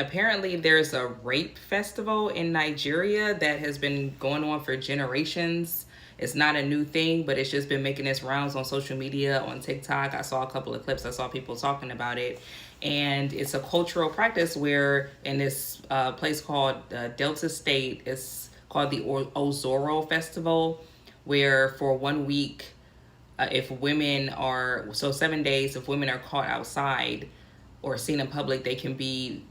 Apparently there's a rape festival in Nigeria that has been going on for generations. It's not a new thing, but it's just been making its rounds on social media, on TikTok. I saw a couple of clips. I saw people talking about it. And it's a cultural practice where in this place called Delta State, it's called the Ozoro Festival, where for 1 week, if women are, so 7 days, if women are caught outside or seen in public, they can be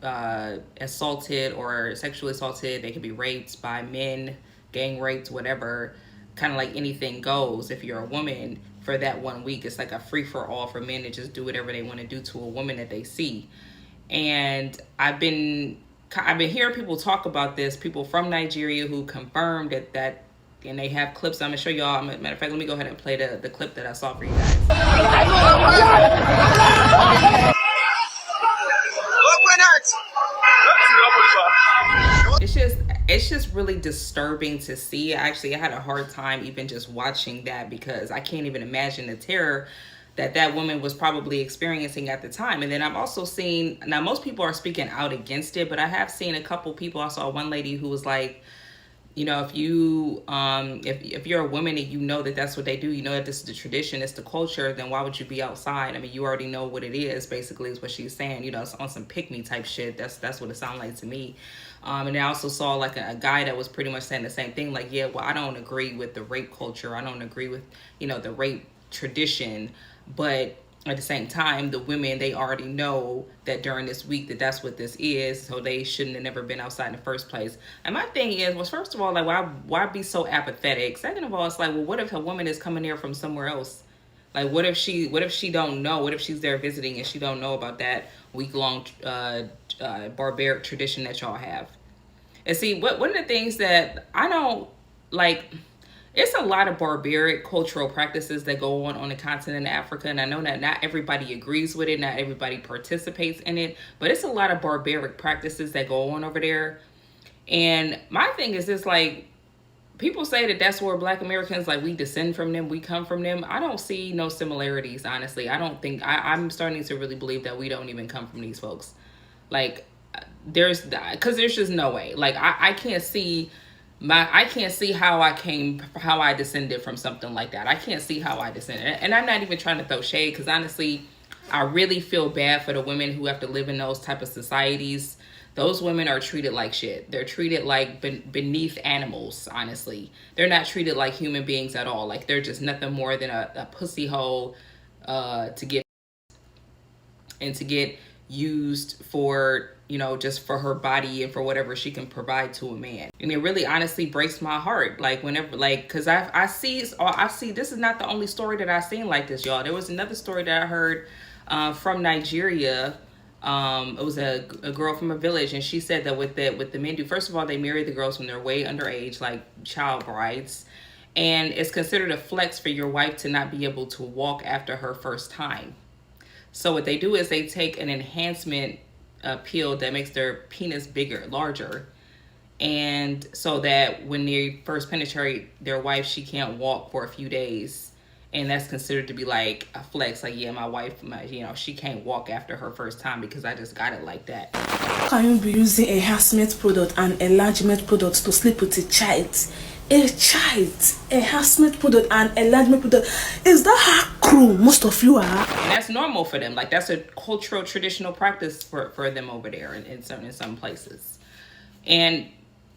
assaulted or sexually assaulted. They can be raped by men, gang raped, whatever. Kind of like anything goes. If you're a woman, for that 1 week, it's like a free for all for men to just do whatever they want to do to a woman that they see. And I've been hearing people talk about this. People from Nigeria who confirmed that and they have clips. I'm gonna show y'all. Matter of fact, let me go ahead and play the clip that I saw for you guys. It's just really disturbing to see. Actually, I had a hard time even just watching that because I can't even imagine the terror that woman was probably experiencing at the time. And then I've also seen, now most people are speaking out against it, but I have seen a couple people. I saw one lady who was like, you know, if you're a woman and you know that that's what they do, you know that this is the tradition, it's the culture, then why would you be outside? I mean, you already know what it is, basically, is what she's saying. You know, it's on some pick-me type shit. That's what it sounded like to me. And I also saw like a guy that was pretty much saying the same thing. Like, yeah, well, I don't agree with the rape culture. I don't agree with, you know, the rape tradition. But at the same time, the women, they already know that during this week that that's what this is, so they shouldn't have never been outside in the first place. And my thing is, well, first of all, like, why be so apathetic? Second of all, it's like, well, what if a woman is coming here from somewhere else? Like, what if she don't know? What if she's there visiting and she don't know about that week-long barbaric tradition that y'all have? And see, one of the things that I don't like, it's a lot of barbaric cultural practices that go on the continent of Africa. And I know that not everybody agrees with it. Not everybody participates in it. But it's a lot of barbaric practices that go on over there. And my thing is this, like, people say that that's where Black Americans, like, we descend from them, we come from them. I don't see no similarities, honestly. I don't think, I'm starting to really believe that we don't even come from these folks. Like, because there's just no way. Like, I can't see how I descended from something like that. I can't see how I descended. And I'm not even trying to throw shade, because honestly, I really feel bad for the women who have to live in those type of societies. Those women are treated like shit. They're treated like beneath animals, honestly. They're not treated like human beings at all. Like, they're just nothing more than a pussy hole to get used for, you know, just for her body and for whatever she can provide to a man. And it really honestly breaks my heart. Like, whenever, like, because I see this is not the only story that I've seen like this, y'all. There was another story that I heard from Nigeria. It was a girl from a village, and she said that what the men do, first of all, they marry the girls when they're way underage, like child brides. And it's considered a flex for your wife to not be able to walk after her first time. So what they do is they take an enhancement pill that makes their penis bigger, larger. And so that when they first penetrate their wife, she can't walk for a few days. And that's considered to be like a flex. Like, yeah, my wife, she can't walk after her first time because I just got it like that. Can you be using a enhancement product and enlargement product to sleep with a child? A enhancement product and enlargement product. Is that how cruel most of you are? And that's normal for them. Like, that's a cultural, traditional practice for them over there in some places. And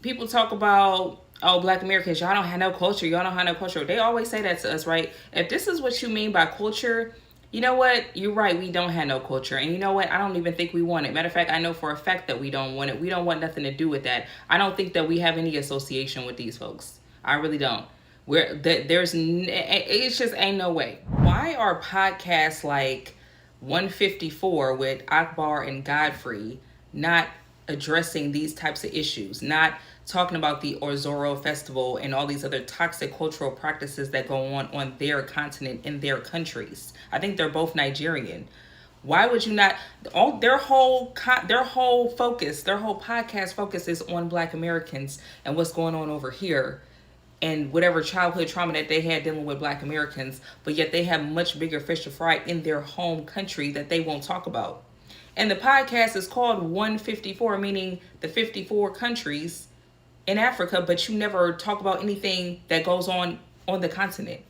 people talk about, oh, Black Americans, y'all don't have no culture. Y'all don't have no culture. They always say that to us, right? If this is what you mean by culture, you know what? You're right. We don't have no culture. And you know what? I don't even think we want it. Matter of fact, I know for a fact that we don't want it. We don't want nothing to do with that. I don't think that we have any association with these folks. I really don't. It just ain't no way. Why are podcasts like 154 with Akbar and Godfrey not addressing these types of issues, not talking about the Ozoro festival and all these other toxic cultural practices that go on their continent, in their countries? I think they're both Nigerian. Why would you not? Their whole focus, their whole podcast focus is on Black Americans and what's going on over here and whatever childhood trauma that they had dealing with Black Americans, but yet they have much bigger fish to fry in their home country that they won't talk about. And the podcast is called 154, meaning the 54 countries in Africa, but you never talk about anything that goes on the continent.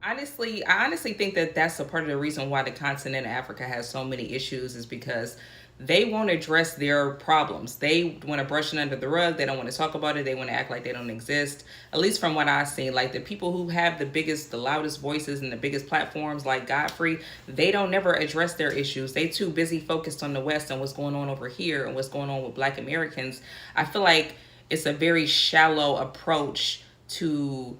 Honestly, I honestly think that that's a part of the reason why the continent of Africa has so many issues, is because they won't address their problems. They want to brush it under the rug. They don't want to talk about it. They want to act like they don't exist. At least from what I've seen, like the people who have the loudest voices and the biggest platforms, like Godfrey, they don't never address their issues. They too busy focused on the West and what's going on over here and what's going on with Black Americans. I feel like it's a very shallow approach to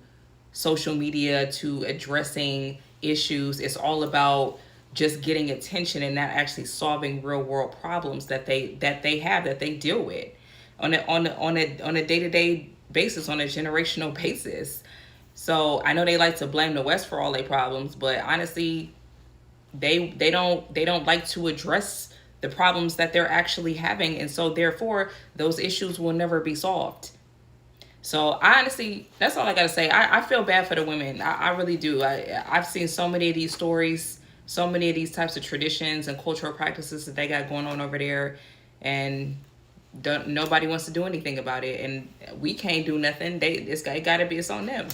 social media, to addressing issues. It's all about just getting attention and not actually solving real world problems that they have, that they deal with on a day-to-day basis, on a generational basis. So I know they like to blame the West for all their problems, but honestly, they don't like to address the problems that they're actually having, and so therefore those issues will never be solved. So I honestly, that's all I gotta say. I feel bad for the women. I really do. I've seen so many of these stories, so many of these types of traditions and cultural practices that they got going on over there, and nobody wants to do anything about it. And we can't do nothing. It's gotta be, it's on them.